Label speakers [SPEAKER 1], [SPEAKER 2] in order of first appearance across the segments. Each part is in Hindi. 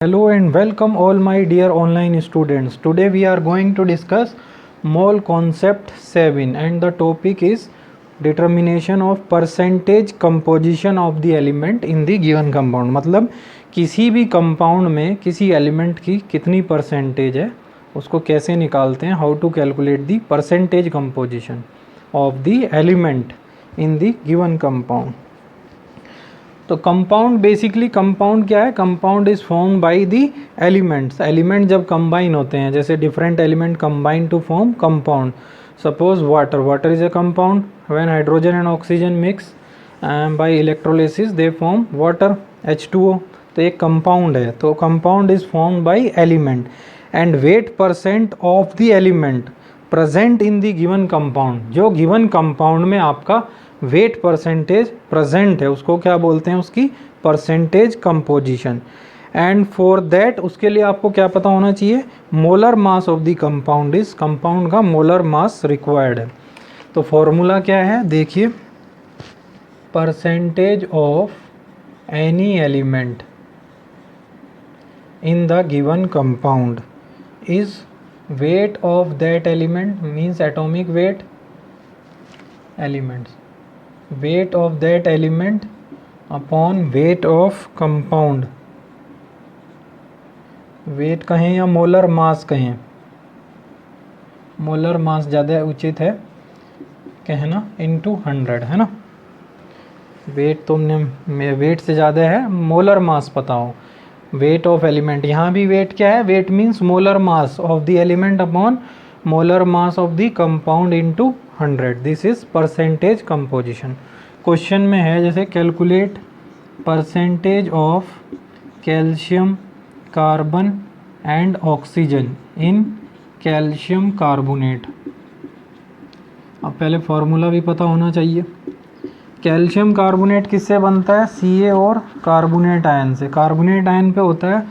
[SPEAKER 1] Hello and welcome all my dear online students. Today we are going to discuss mole concept 7 and the topic is determination of percentage composition of the element in the given compound. मतलब किसी भी कंपाउंड में किसी एलिमेंट की कितनी परसेंटेज है उसको कैसे निकालते हैं. How to calculate the percentage composition of the element in the given compound. तो कंपाउंड बेसिकली कंपाउंड क्या है? Compound is form by the elements. Element जब कंबाइन होते हैं, जैसे different element combine to form compound. Suppose water is a compound. When hydrogen and oxygen mix by electrolysis they form water H2O. तो एक कंपाउंड है. तो compound is form by element and weight percent of the element present in the given compound. जो गिवन कंपाउंड में आपका वेट परसेंटेज प्रेजेंट है उसको क्या बोलते हैं? उसकी percentage composition. And for that उसके लिए आपको क्या पता होना चाहिए? Molar mass of the compound is, compound का मोलर मास रिक्वायर्ड है. तो फॉर्मूला क्या है देखिए. Percentage of any element in the given compound is weight of that element means atomic weight elements, weight of that element upon weight of compound. weight कहें या मोलर मास कहें, मोलर मास ज़्यादा उचित है कहना, इनटू 100 है ना. वेट तुमने वेट से ज़्यादा है, मोलर मास पता हो. वेट ऑफ एलिमेंट, यहाँ भी वेट क्या है? Weight means molar mass of the element upon molar mass of the compound into 100. This is percentage composition. Question में है जैसे calculate percentage of calcium carbon and oxygen in calcium carbonate. अब पहले फार्मूला भी पता होना चाहिए. कैल्शियम कार्बोनेट किससे बनता है? Ca और कार्बोनेट आयन से. कार्बोनेट आयन पे होता है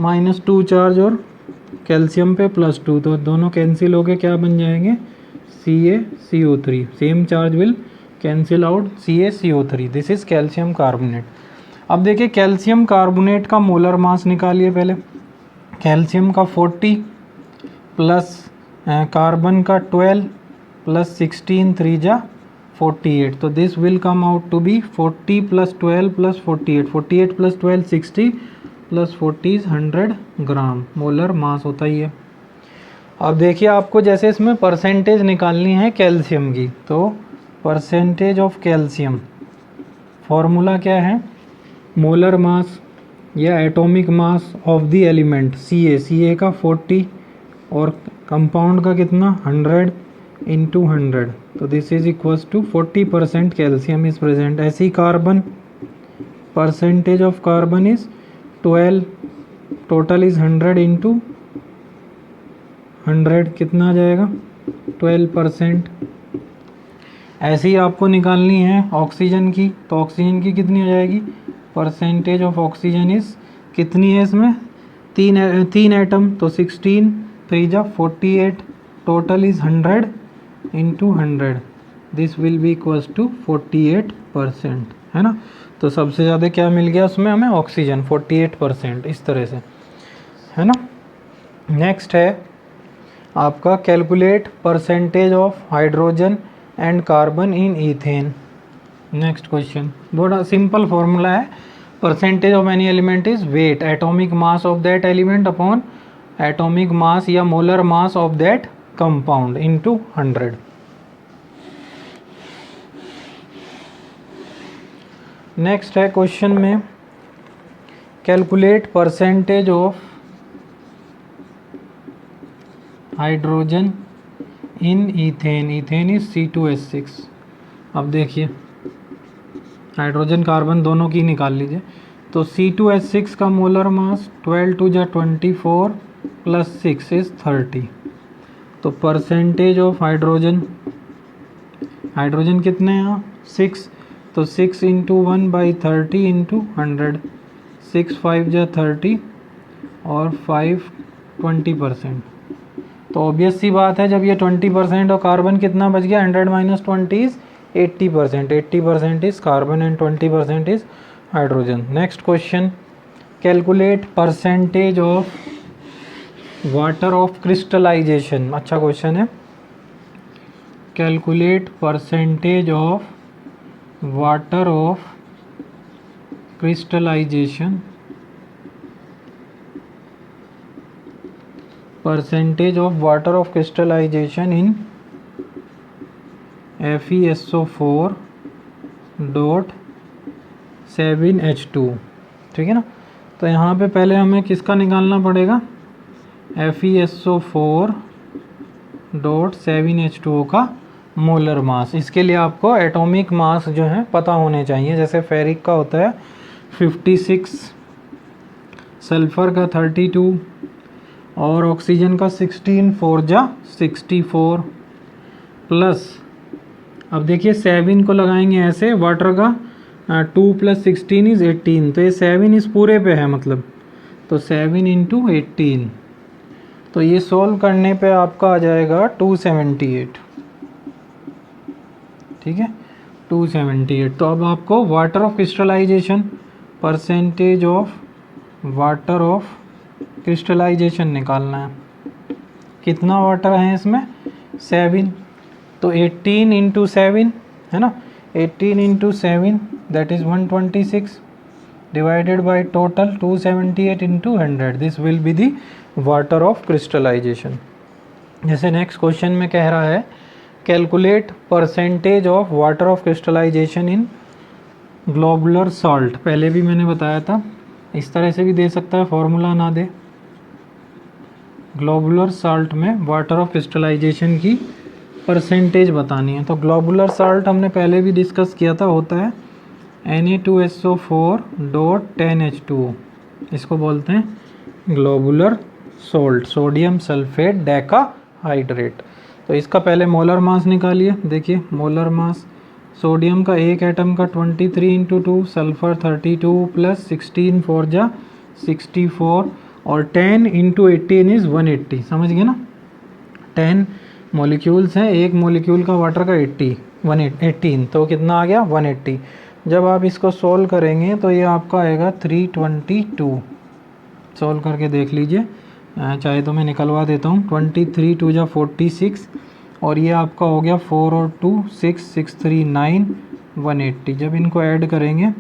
[SPEAKER 1] -2 चार्ज और कैल्शियम पे +2. तो दोनों कैंसिल होके क्या बन जाएंगे? CaCO3. Same charge will cancel out CaCO3. This is calcium carbonate. अब देखिए कैल्शियम कार्बोनेट का मोलर मास निकालिए पहले. कैल्शियम का 40 प्लस कार्बन का 12 प्लस 16 3 जा 48. तो this will come out to be 40 plus 12 plus 48. 48 plus 12 60 plus 40 100 gram molar mass होता ही है. अब देखिए आपको जैसे इसमें परसेंटेज निकालनी है कैल्शियम की. तो परसेंटेज ऑफ कैल्शियम फॉर्मूला क्या है? मोलर मास या atomic mass of the element Ca का 40 और कंपाउंड का कितना? 100 इंटू 100. तो this is equals to 40% calcium is present. ऐसे ही carbon, percentage of carbon is 12, total is 100 into 100 कितना आ जाएगा? 12%. ऐसे ही आपको निकालनी है ऑक्सीजन की. तो ऑक्सीजन की कितनी हो जाएगी? परसेंटेज ऑफ ऑक्सीजन इज कितनी है इसमें? तीन एटम. तो 16 3 जा 48. Total is 100 into 100. This will be equals to 48% है ना. तो सबसे ज़्यादा क्या मिल गया उसमें हमें? ऑक्सीजन 48%. इस तरह से है ना. नेक्स्ट है आपका calculate percentage of hydrogen and carbon in ethane. Next question बड़ा सिंपल फॉर्मूला है. Percentage of any element is weight atomic mass of that element upon atomic mass या molar mass of that compound into 100. Next है क्वेश्चन में calculate percentage of hydrogen in ethane. Ethane is C2H6. अब देखिए हाइड्रोजन कार्बन दोनों की निकाल लीजिए. तो C2H6 का मोलर मास 12 2 जा 24 प्लस 6 इज 30. तो परसेंटेज ऑफ हाइड्रोजन, हाइड्रोजन कितने हैं यहाँ? 6. तो 6 इंटू 1 बाई 30 इंटू 100. 6 5 जा 30 और 5 20%. तो ऑब्वियस सी बात है जब ये 20% और कार्बन कितना बच गया? 100 minus 20 is 80%. 80% is carbon and 20% is hydrogen. Next question calculate percentage of water of crystallization, अच्छा क्वेश्चन है। Calculate percentage of water of crystallization, percentage of water of crystallization in FeSO4 dot 7H2, ठीक है ना। तो यहाँ पे पहले हमें किसका निकालना पड़ेगा, FeSO4 डॉट 7H2O का मोलर मास। इसके लिए आपको एटॉमिक मास जो है पता होने चाहिए। जैसे फेरिक का होता है 56, सल्फ़र का 32 और ऑक्सीजन का 16, 4 जा 64 प्लस, अब देखिए 7 को लगाएंगे ऐसे, वाटर का 2 + 16 इज़ 18, तो ये 7 इस पूरे पे है मतलब, तो 7 × 18, तो ये सोल्व करने पे आपका आ जाएगा 278, ठीक है 278। तो अब आपको water of crystallization, percentage of water of crystallization निकालना है। कितना वाटर है इसमें, 7, तो 18 × 7 है ना, 18 × 7 that is 126 divided by total 278 × 100, this will be the water of crystallization. जैसे नेक्स्ट क्वेश्चन में कह रहा है calculate percentage of water of crystallization in globular salt. पहले भी मैंने बताया था, इस तरह से भी दे सकता है, फॉर्मूला ना दे। ग्लोबुलर सॉल्ट में वाटर ऑफ क्रिस्टलाइजेशन की परसेंटेज बतानी है। तो ग्लोबुलर सॉल्ट हमने पहले भी डिस्कस किया था, होता है Na2SO4 डॉट 10H2O, इसको बोलते हैं globular salt, sodium sulphate decahydrate. तो इसका पहले मोलर मास निकालिए। देखिए मोलर मास, सोडियम का एक एटम का 23 × 2, सल्फ़र 32 प्लस 16 4 जा 64 और 10 × 18 इज़ 180, समझ गए ना। 10 मॉलिक्यूल्स हैं, एक मॉलिक्यूल का वाटर का 18, तो कितना आ गया 180। जब आप इसको सोल्व करेंगे तो ये आपका आएगा 322। सोल्व करके देख लीजिए, चाहे तो मैं निकलवा देता हूँ। 23 2 जा 46 और ये आपका हो गया 4 और 2 6 6 3 9 180। जब इनको ऐड करेंगे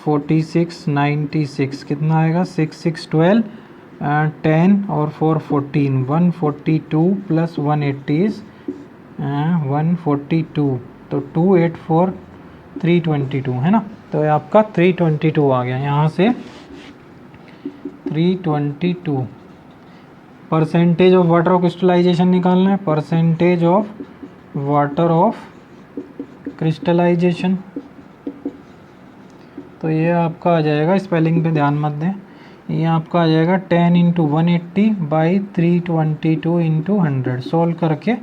[SPEAKER 1] 46 96 कितना आएगा, 6 6 12 10 और 4 14, 142 प्लस 180 इज़ 142, तो 284 322 है ना। तो ये आपका 322 आ गया। यहाँ से 322 percentage of water of crystallization निकालना है, percentage of water of crystallization. तो ये आपका आ जाएगा, स्पेलिंग पे ध्यान मत दें, ये आपका आ जाएगा 10 × 180 बाई 322 × 100। सोल्व करके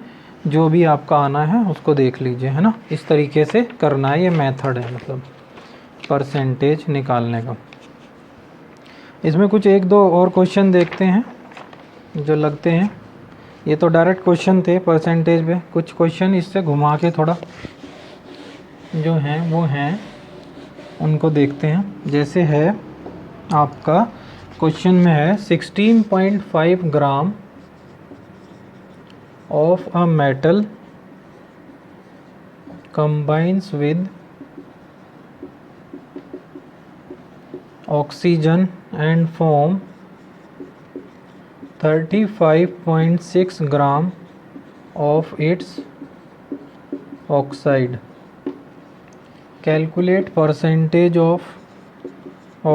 [SPEAKER 1] जो भी आपका आना है उसको देख लीजिए, है ना। इस तरीके से करना है, ये मेथड है मतलब परसेंटेज निकालने का। इसमें कुछ एक दो और क्वेश्चन देखते हैं जो लगते हैं। ये तो डायरेक्ट क्वेश्चन थे परसेंटेज पे, कुछ क्वेश्चन इससे घुमा के थोड़ा जो हैं वो हैं उनको देखते हैं। जैसे है आपका क्वेश्चन में है 16.5 ग्राम of a metal combines with oxygen and form 35.6 gram of its oxide. Calculate percentage of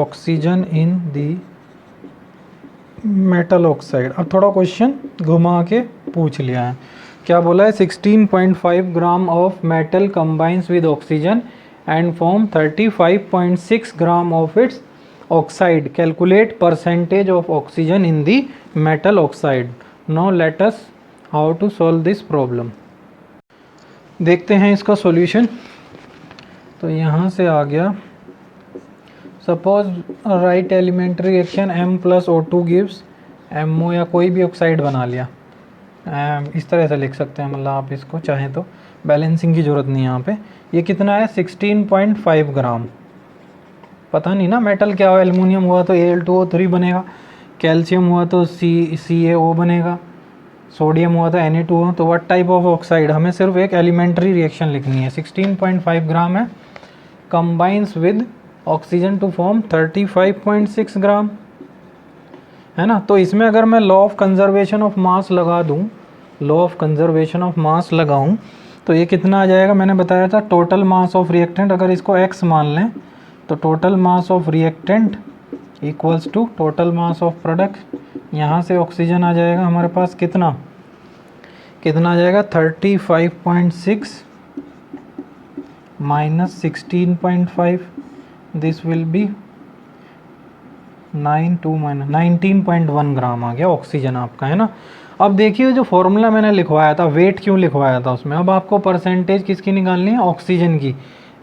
[SPEAKER 1] oxygen in the metal oxide. अब थोड़ा क्वेश्चन घुमा के पूछ लिया है। क्या बोला है, 16.5 gram of metal combines with oxygen and form 35.6 gram of its oxide. Calculate percentage of oxygen in the metal oxide. Now let us how to solve this problem. देखते हैं इसका सॉल्यूशन। तो यहाँ से आ गया, suppose right elementary reaction M + O2 gives MO, या कोई भी ऑक्साइड बना लिया। इस तरह से लिख सकते हैं, मतलब आप इसको चाहें तो, बैलेंसिंग की ज़रूरत नहीं है यहाँ पे। ये कितना है 16.5 ग्राम पता नहीं ना मेटल क्या हो, एल्युमिनियम हुआ तो Al2O3 बनेगा, कैल्शियम हुआ तो CaO बनेगा, सोडियम हुआ तो Na2O। तो व्हाट टाइप ऑफ ऑक्साइड, हमें सिर्फ एक एलिमेंट्री रिएक्शन लिखनी है। 16.5 ग्राम है, combines with oxygen to form 35.6 gram, है ना। तो इसमें अगर मैं law of conservation of mass लगा दूं, law of conservation of mass लगाऊं, तो ये कितना आ जाएगा, मैंने बताया था टोटल मास ऑफ रिएक्टेंट, अगर इसको x मान लें तो total mass of reactant equals to total mass of product. यहाँ से ऑक्सीजन आ जाएगा हमारे पास कितना आ जाएगा 35.6 माइनस 16.5, दिस विल बी 19.1 ग्राम आ गया ऑक्सीजन आपका, है ना। अब देखिए जो फॉर्मूला मैंने लिखवाया था, वेट क्यों लिखवाया था उसमें, अब आपको परसेंटेज किसकी निकालनी है, ऑक्सीजन की,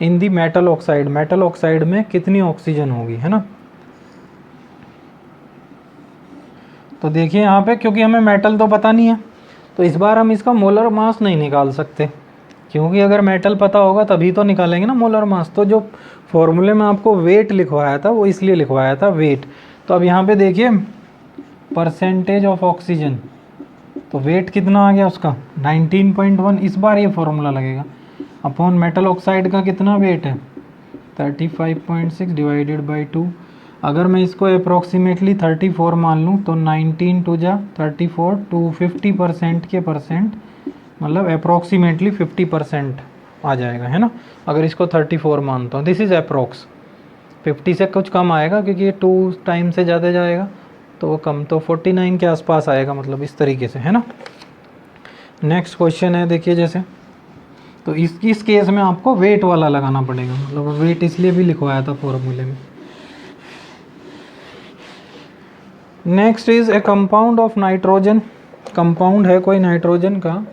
[SPEAKER 1] इन the metal oxide. Metal oxide में कितनी ऑक्सीजन होगी, है ना। तो देखिए यहाँ पे, क्योंकि हमें मेटल तो पता नहीं है, तो इस बार हम इसका मोलर मास नहीं निकाल सकते, क्योंकि अगर मेटल पता होगा तभी तो निकालेंगे ना मोलर मास। तो जो फॉर्मूले में आपको वेट लिखवाया था वो इसलिए लिखवाया था वेट। तो अब यहाँ पे देखिए परसेंटेज ऑफ ऑक्सीजन, तो वेट कितना आ गया उसका 19.1, इस बार ये फॉर्मूला लगेगा, अपॉन मेटल ऑक्साइड का कितना वेट है 35.6 डिवाइडेड बाई 2। अगर मैं इसको अप्रॉक्सीमेटली 34 मान लूँ तो 19 टू जा 34, 250% के परसेंट, मतलब अप्रॉक्सीमेटली 50% आ जाएगा, है ना। अगर इसको 34 मानता हूँ, दिस इज़ अप्रॉक्स, 50 से कुछ कम आएगा क्योंकि ये 2 टाइम से ज़्यादा जाएगा तो वो कम, तो 49 के आसपास आएगा, मतलब इस तरीके से, है ना। नेक्स्ट क्वेश्चन है, देखिए जैसे, तो इस केस में आपको वेट वाला लगाना पड़ेगा, मतलब वेट इसलिए भी लिखवाया था फॉर्मूले में। Next is a compound of nitrogen, compound है कोई नाइट्रोजन का,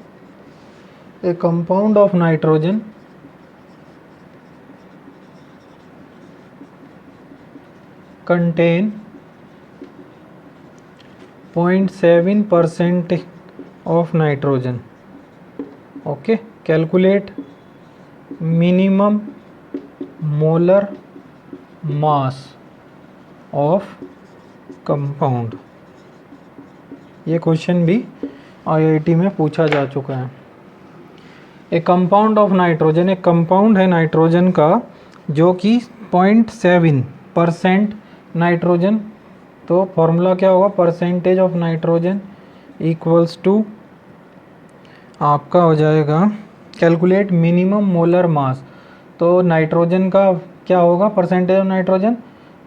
[SPEAKER 1] ए compound of nitrogen contain 0.7% of nitrogen. Okay, calculate minimum molar mass of compound। ये क्वेश्चन भी IIT में पूछा जा चुका है। एक कंपाउंड ऑफ नाइट्रोजन, एक कंपाउंड है नाइट्रोजन का जो कि 0.7% नाइट्रोजन, तो फॉर्मूला क्या होगा, percentage of nitrogen equals to आपका हो जाएगा, कैलकुलेट मिनिमम मोलर मास, तो नाइट्रोजन का क्या होगा percentage of nitrogen,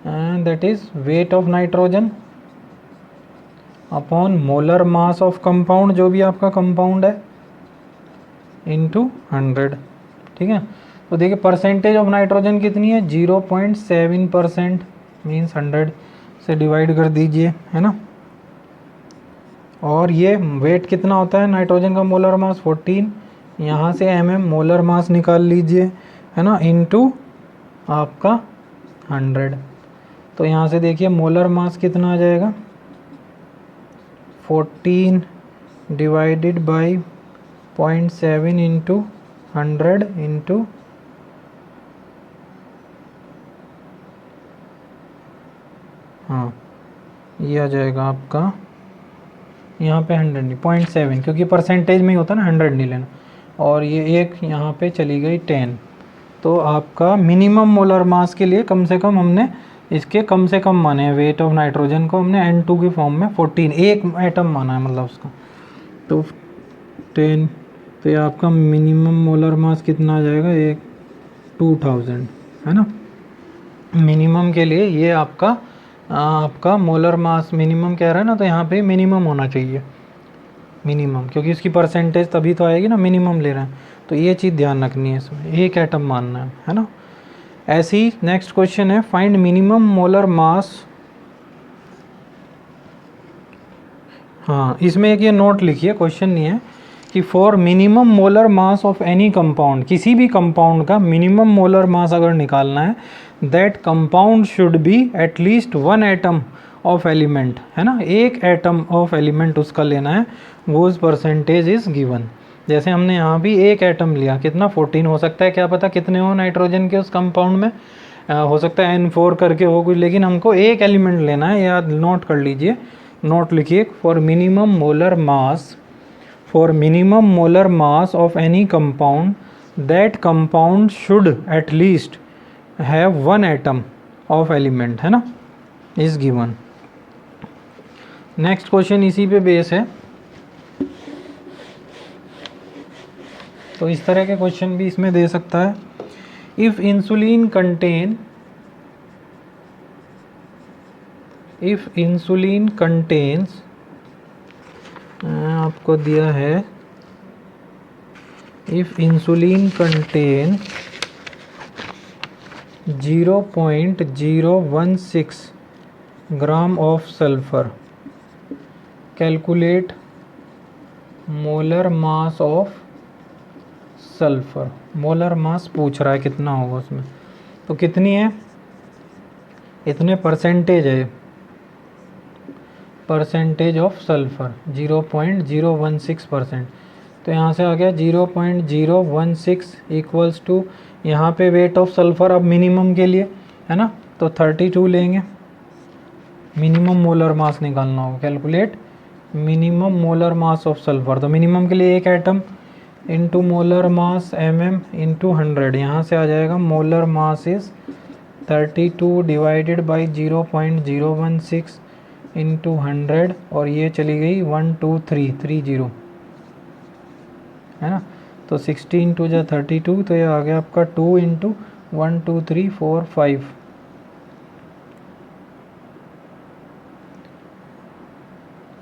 [SPEAKER 1] and that is weight of nitrogen upon molar mass of compound, जो भी आपका कंपाउंड है, इनटू 100। ठीक है, तो देखिए परसेंटेज ऑफ नाइट्रोजन कितनी है 0.7%, मीन्स 100 से डिवाइड कर दीजिए, है ना। और ये वेट कितना होता है नाइट्रोजन का, मोलर मास 14, यहाँ से मोलर मास निकाल लीजिए, है ना, इनटू आपका 100। तो यहाँ से देखिए मोलर मास कितना आ जाएगा 14 डिवाइडेड बाई 0.7 इंटू 100 इंटू, हाँ ये आ जाएगा आपका, यहाँ पे 100 नहीं 0.7, क्योंकि परसेंटेज में ही होता है ना, 100 नहीं लेना, और ये एक यहाँ पे चली गई 10। तो आपका मिनिमम मोलर मास के लिए कम से कम हमने इसके कम से कम माने हैं, वेट ऑफ नाइट्रोजन को हमने N2 की फॉर्म में 14, एक एटम माना है मतलब उसका, तो 10, तो ये आपका मिनिमम मोलर मास कितना आ जाएगा, 2000, है ना। मिनिमम के लिए ये आपका मोलर मास मिनिमम कह रहा है ना, तो यहाँ पे मिनिमम होना चाहिए, मिनिमम, क्योंकि इसकी परसेंटेज तभी तो आएगी ना, मिनिमम ले रहे हैं, तो ये चीज़ ध्यान रखनी है, इसमें एक एटम मानना है ना। ऐसे ही नेक्स्ट क्वेश्चन है, फाइंड मिनिमम मोलर मास, हाँ इसमें एक ये नोट लिखिए, क्वेश्चन नहीं है, कि for minimum molar mass of any compound, किसी भी कंपाउंड का मिनिमम मोलर मास अगर निकालना है, that compound should be at least 1 atom of element, है ना, एक एटम ऑफ एलिमेंट उसका लेना है, वो परसेंटेज इज गिवन। जैसे हमने यहाँ भी एक एटम लिया, कितना 14 हो सकता है, क्या पता कितने हो नाइट्रोजन के उस कंपाउंड में, हो सकता है N4 करके हो कुछ, लेकिन हमको एक एलिमेंट लेना है, याद नोट कर लीजिए, नोट लिखिए, for minimum molar mass of any compound that compound should at least have 1 atom of element, है ना, इज गिवन। नेक्स्ट क्वेश्चन इसी पे बेस है, तो इस तरह के क्वेश्चन भी इसमें दे सकता है। इफ इंसुलिन कंटेन्स आपको दिया है, if insulin contain 0.016 gram of sulphur, calculate molar mass of sulphur. Molar mass पूछ रहा है कितना होगा उसमें, तो कितनी है, इतने परसेंटेज है, परसेंटेज ऑफ सल्फर 0.016%, तो यहाँ से आ गया 0.016 इक्वल्स टू, यहाँ पे वेट ऑफ सल्फर अब मिनिमम के लिए है ना, तो 32 लेंगे, मिनिमम मोलर मास निकालना होगा, calculate minimum molar mass of sulphur, तो मिनिमम के लिए एक atom into molar mass mm into 100, यहाँ से आ जाएगा molar mass is 32 divided by 0.016 into 100, और ये चली गई 12330 है ना, तो 16 टू जा 32, तो ये आ गया आपका 2 इंटू 1 2 3 4 5,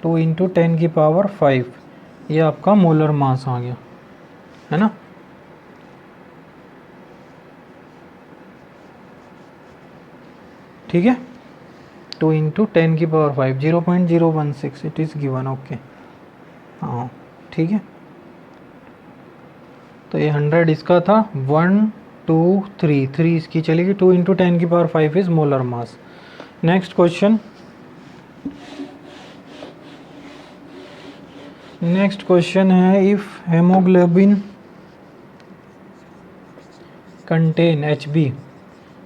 [SPEAKER 1] 2 इंटू 10 की पावर 5, ये आपका मोलर मास आ गया, है ना। ठीक है, 2 इंटू 10 की power 5, 0.016 it is given, okay, हाँ ठीक है। तो ये 100 इसका था, 1 2 3 3 इसकी चलेगी, 2 इंटू 10 की power 5 is molar mass. Next question है, if hemoglobin contain HB,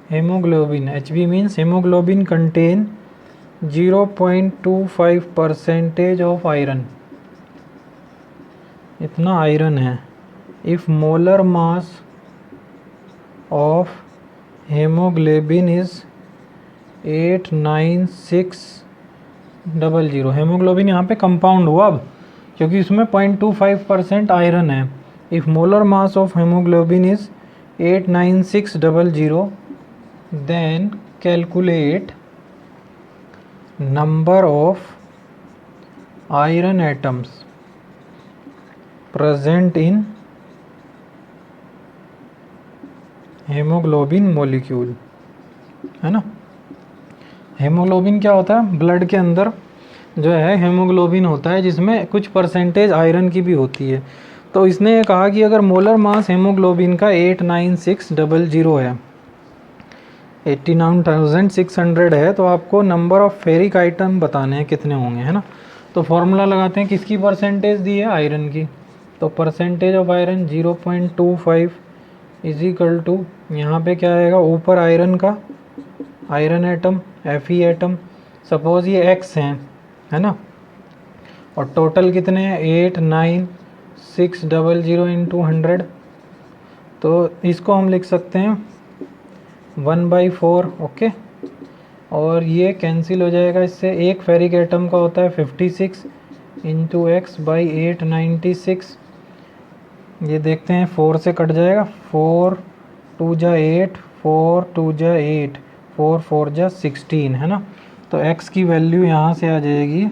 [SPEAKER 1] hemoglobin HB means hemoglobin contain 0.25% of iron, इतना आयरन है, if molar mass of hemoglobin is 89600, hemoglobin यहाँ पे कंपाउंड हुआ अब, क्योंकि इसमें 0.25% आयरन है। If molar mass of hemoglobin is 89600, then calculate number of iron atoms present in hemoglobin molecule, है ना। हेमोग्लोबिन क्या होता है, ब्लड के अंदर जो है हेमोग्लोबिन होता है, जिसमें कुछ परसेंटेज आयरन की भी होती है। तो इसने कहा कि अगर मोलर मास हेमोग्लोबिन का 89600 है, 89,600 है, तो आपको नंबर ऑफ फेरिक आइटम बताने हैं कितने होंगे, है ना। तो फॉर्मूला लगाते हैं, किसकी परसेंटेज दी है, आयरन की, तो percentage of iron 0.25 is equal to, यहाँ पे क्या आएगा, ऊपर आयरन का, iron atom Fe atom, suppose ये X हैं, है ना, और टोटल कितने हैं 89600 इंटू 100, तो इसको हम लिख सकते हैं 1/4, ओके, और ये कैंसिल हो जाएगा इससे, एक फेरिक एटम का होता है 56 इंटू एक्स बाई 896, ये देखते हैं 4 से कट जाएगा, 4 2 जा 8, 4 2 जा 8, 4 4 जा 16, है ना। तो x की वैल्यू यहाँ से आ जाएगी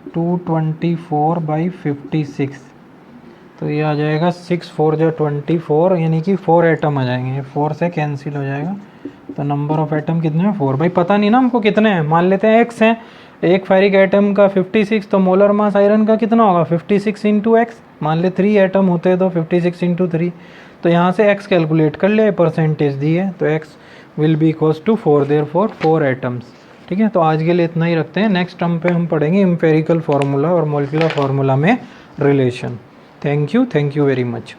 [SPEAKER 1] 224/56, तो ये आ जाएगा 6 4 जा 24, यानी कि 4 एटम आ जाएंगे, 4 से कैंसिल हो जाएगा, तो नंबर ऑफ एटम कितने हैं 4। भाई पता नहीं ना हमको कितने हैं, मान लेते हैं x हैं, एक फेरिक एटम का 56, तो मोलर मास आयरन का कितना होगा 56 इंटू एक्स, मान ले 3 एटम होते हैं तो 56 इंटू 3, तो यहाँ से x कैलकुलेट कर ले, परसेंटेज दी है, तो x will be equals to 4, therefore 4 atoms. ठीक है, तो आज के लिए इतना ही रखते हैं, नेक्स्ट टर्म पे हम पढ़ेंगे एम्पेरिकल फार्मूला और मॉलिक्यूलर फार्मूला में relation. Thank you very much.